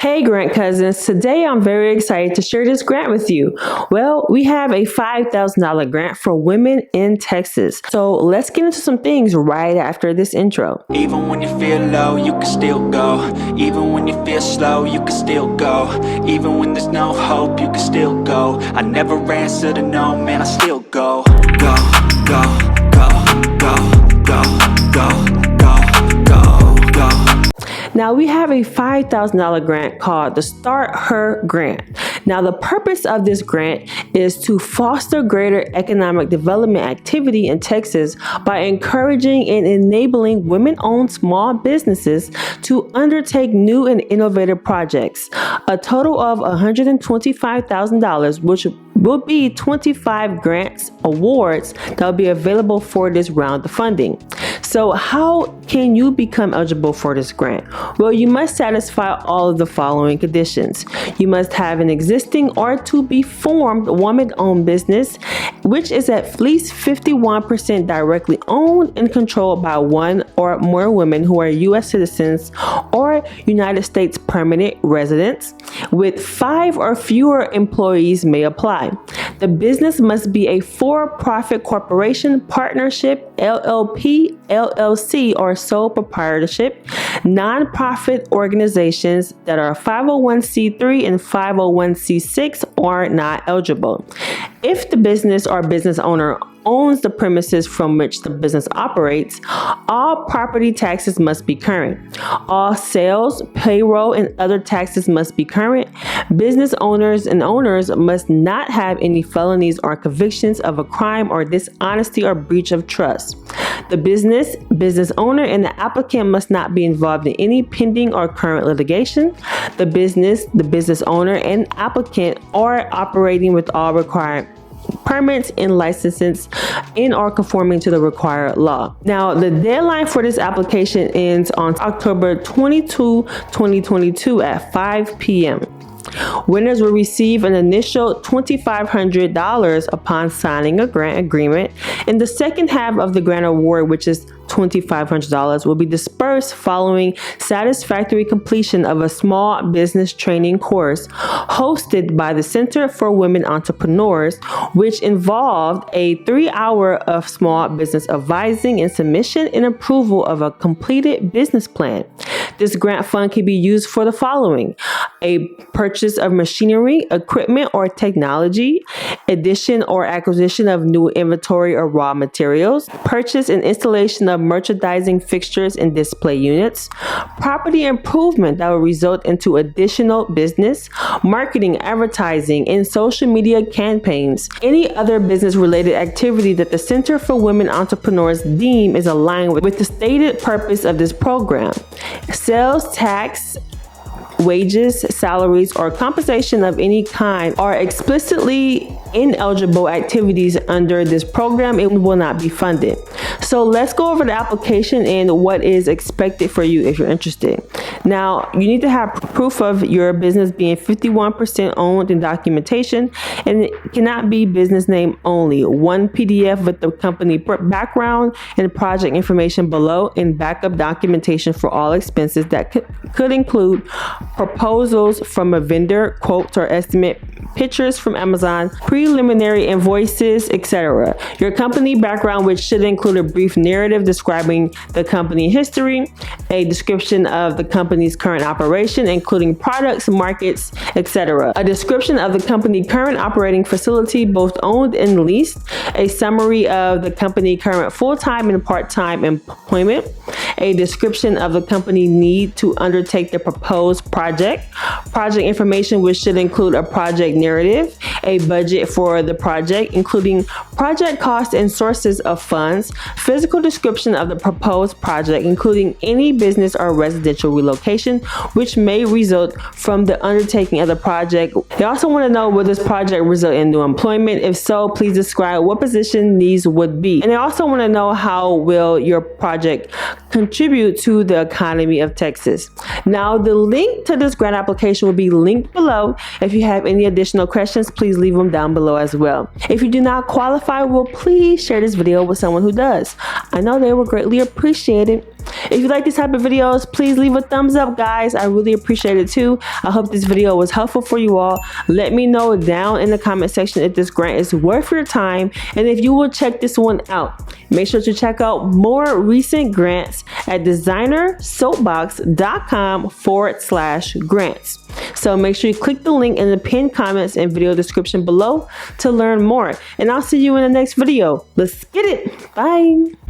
Hey grant cousins, today I'm very excited to share this grant with you. Well, we have a $5,000 grant for women in Texas. So let's get into some things right after this intro. Even when you feel low, you can still go. Even when you feel slow, you can still go. Even when there's no hope, you can still go. I never answer to no, man, I still go. Go, go, go, go, go, go, go, go, go. Now we have a $5,000 grant called the StarHER Grant. Now the purpose of this grant is to foster greater economic development activity in Texas by encouraging and enabling women-owned small businesses to undertake new and innovative projects. A total of $125,000, which will be 25 grants awards that will be available for this round of funding. So how can you become eligible for this grant? Well, you must satisfy all of the following conditions. You must have an existing or to be formed woman-owned business, which is at least 51% directly owned and controlled by one or more women who are U.S. citizens or United States permanent residents, with 5 or fewer employees may apply. The business must be a for-profit corporation, partnership, LLP, LLC, or sole proprietorship. Non-profit organizations that are 501c3 and 501c6 are not eligible. If the business or business owner owns the premises from which the business operates, all property taxes must be current. All sales, payroll, and other taxes must be current. Business owners and owners must not have any felonies or convictions of a crime or dishonesty or breach of trust. The business owner, and the applicant must not be involved in any pending or current litigation. The business owner, and applicant are operating with all required permits and licenses and are conforming to the required law. Now, the deadline for this application ends on October 22, 2022 at 5 p.m. Winners will receive an initial $2,500 upon signing a grant agreement, and the second half of the grant award, which is $2,500, will be dispersed following satisfactory completion of a small business training course hosted by the Center for Women Entrepreneurs, which involved a 3-hour of small business advising and submission and approval of a completed business plan. This grant fund can be used for the following: a purchase of machinery, equipment, or technology, addition or acquisition of new inventory or raw materials, purchase and installation of merchandising fixtures and display units, property improvement that will result into additional business, marketing, advertising, and social media campaigns, any other business-related activity that the Center for Women Entrepreneurs deem is aligned with the stated purpose of this program. Sales tax, wages, salaries, or compensation of any kind are explicitly ineligible activities under this program. It will not be funded. So let's go over the application and what is expected for you if you're interested. Now, you need to have proof of your business being 51% owned in documentation, and it cannot be business name only. One PDF with the company background and project information below, and backup documentation for all expenses that could include proposals from a vendor, quotes or estimate, pictures from Amazon, preliminary invoices, etc. Your company background, which should include a brief narrative describing the company history, a description of the company's current operation, including products, markets, etc. A description of the company's current operating facility, both owned and leased, a summary of the company's current full-time and part-time employment, a description of the company need to undertake the proposed project information, which should include a project narrative, a budget for the project, including project costs and sources of funds, physical description of the proposed project, including any business or residential relocation, which may result from the undertaking of the project. They also want to know, will this project result in new employment? If so, please describe what position these would be. And they also want to know, how will your project contribute to the economy of Texas? Now, the link to this grant application will be linked below. If you have any additional questions, please please leave them down below as well. If you do not qualify, well, please share this video with someone who does. I know they will greatly appreciate it. If you like these type of videos, please leave a thumbs up, guys. I really appreciate it too. I hope this video was helpful for you all. Let me know down in the comment section if this grant is worth your time and if you will check this one out. Make sure to check out more recent grants at designersoapbox.com/grants. So make sure you click the link in the pinned comments and video description below to learn more. And I'll see you in the next video. Let's get it. Bye.